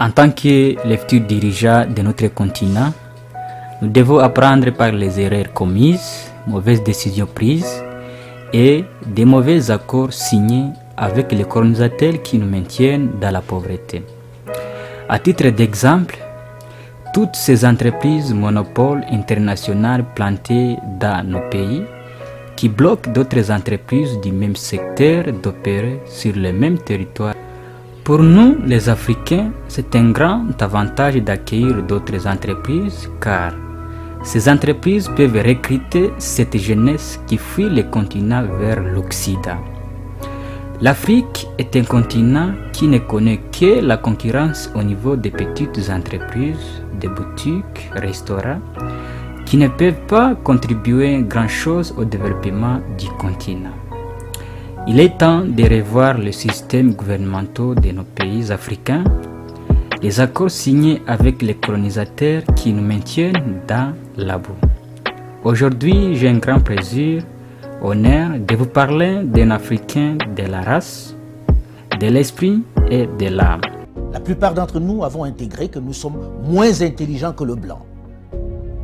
En tant que les futurs dirigeants de notre continent, nous devons apprendre par les erreurs commises, mauvaises décisions prises et des mauvais accords signés avec les colonisateurs qui nous maintiennent dans la pauvreté. À titre d'exemple, toutes ces entreprises monopoles internationales plantées dans nos pays qui bloquent d'autres entreprises du même secteur d'opérer sur le même territoire. Pour nous, les Africains, c'est un grand avantage d'accueillir d'autres entreprises car ces entreprises peuvent recruter cette jeunesse qui fuit le continent vers l'Occident. L'Afrique est un continent qui ne connaît que la concurrence au niveau des petites entreprises, des boutiques, restaurants, qui ne peuvent pas contribuer grand-chose au développement du continent. Il est temps de revoir les systèmes gouvernementaux de nos pays africains, les accords signés avec les colonisateurs qui nous maintiennent dans la boue. Aujourd'hui, j'ai un grand plaisir, honneur de vous parler d'un Africain de la race, de l'esprit et de l'âme. La plupart d'entre nous avons intégré que nous sommes moins intelligents que le blanc.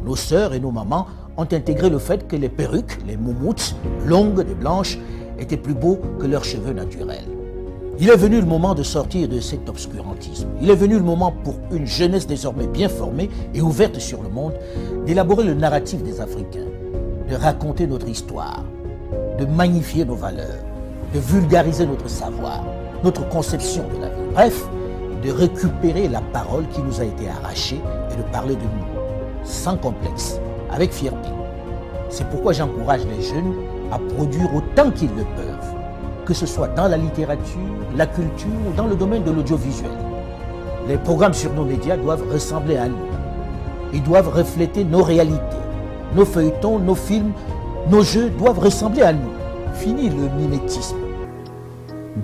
Nos sœurs et nos mamans ont intégré le fait que les perruques, les moumoutes, longues et blanches, étaient plus beaux que leurs cheveux naturels. Il est venu le moment de sortir de cet obscurantisme. Il est venu le moment pour une jeunesse désormais bien formée et ouverte sur le monde d'élaborer le narratif des Africains, de raconter notre histoire, de magnifier nos valeurs, de vulgariser notre savoir, notre conception de la vie. Bref, de récupérer la parole qui nous a été arrachée et de parler de nous, sans complexe, avec fierté. C'est pourquoi j'encourage les jeunes à produire autant qu'ils le peuvent, que ce soit dans la littérature, la culture ou dans le domaine de l'audiovisuel. Les programmes sur nos médias doivent ressembler à nous. Ils doivent refléter nos réalités. Nos feuilletons, nos films, nos jeux doivent ressembler à nous. Fini le mimétisme.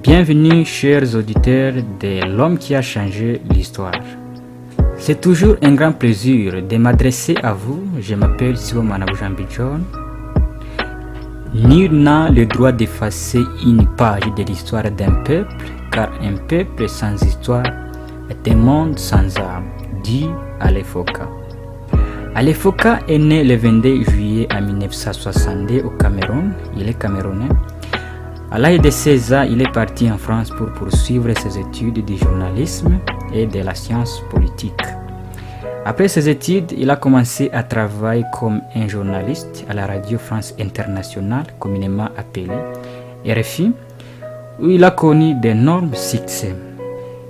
Bienvenue, chers auditeurs de L'Homme qui a changé l'histoire. C'est toujours un grand plaisir de m'adresser à vous. Je m'appelle Siwo Manabujambi John. Nul n'a le droit d'effacer une page de l'histoire d'un peuple, car un peuple sans histoire est un monde sans âme, dit Ali Foka. Ali Foka est né le 22 juillet 1962 au Cameroun. Il est camerounais. À l'âge de 16 ans, il est parti en France pour poursuivre ses études de journalisme et de la science politique. Après ses études, il a commencé à travailler comme un journaliste à la Radio France Internationale, communément appelée RFI, où il a connu d'énormes succès.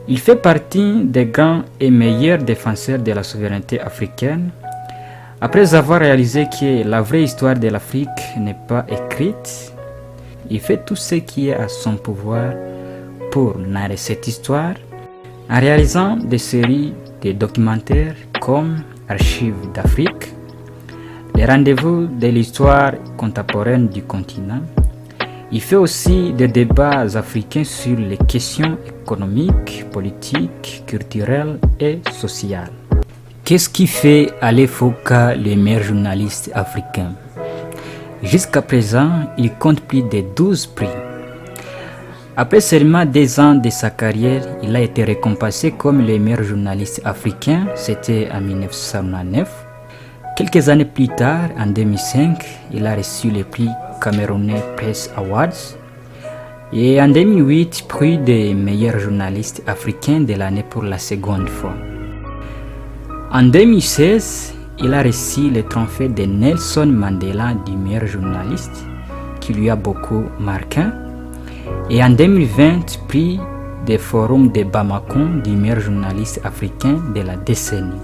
Il fait partie des grands et meilleurs défenseurs de la souveraineté africaine. Après avoir réalisé que la vraie histoire de l'Afrique n'est pas écrite, il fait tout ce qui est à son pouvoir pour narrer cette histoire en réalisant des séries de documentaires comme Archives d'Afrique, les rendez-vous de l'histoire contemporaine du continent. Il fait aussi des débats africains sur les questions économiques, politiques, culturelles et sociales. Qu'est-ce qui fait Ali Foka le meilleur journaliste africain? Jusqu'à présent, il compte plus de 12 prix. Après seulement 2 ans de sa carrière, il a été récompensé comme le meilleur journaliste africain, c'était en 1909. Quelques années plus tard, en 2005, il a reçu le prix Camerounais Press Awards et en 2008, prix des meilleurs journalistes africains de l'année pour la seconde fois. En 2016, il a reçu le trophée de Nelson Mandela du meilleur journaliste, qui lui a beaucoup marqué. Et en 2020, prix des forums de Bamako du meilleur journaliste africain de la décennie.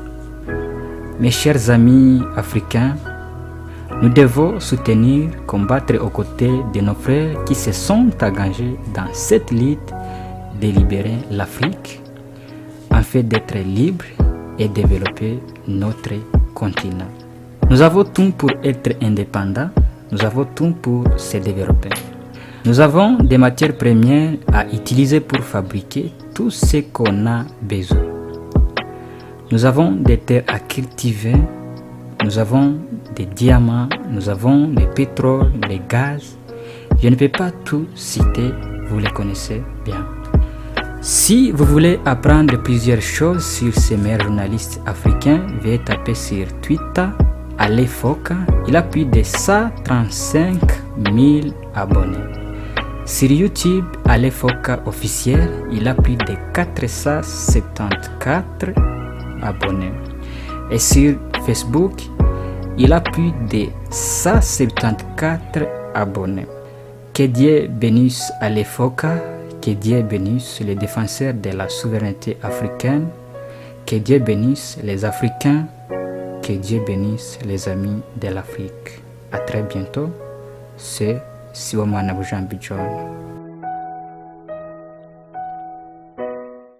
Mes chers amis africains, nous devons soutenir, combattre aux côtés de nos frères qui se sont engagés dans cette lutte de libérer l'Afrique, afin d'être libres et développer notre continent. Nous avons tout pour être indépendants, nous avons tout pour se développer. Nous avons des matières premières à utiliser pour fabriquer tout ce qu'on a besoin. Nous avons des terres à cultiver, nous avons des diamants, nous avons le pétrole, le gaz. Je ne peux pas tout citer, vous les connaissez bien. Si vous voulez apprendre plusieurs choses sur ces meilleurs journalistes africains, veuillez taper sur Twitter Ali Foka. Il a plus de 135 000 abonnés. Sur YouTube, Ali Foka officiel, il a plus de 474 abonnés. Et sur Facebook, il a plus de 174 abonnés. Que Dieu bénisse Ali Foka, que Dieu bénisse les défenseurs de la souveraineté africaine, que Dieu bénisse les Africains, que Dieu bénisse les amis de l'Afrique. À très bientôt, c'est Siwamana Bujambi John.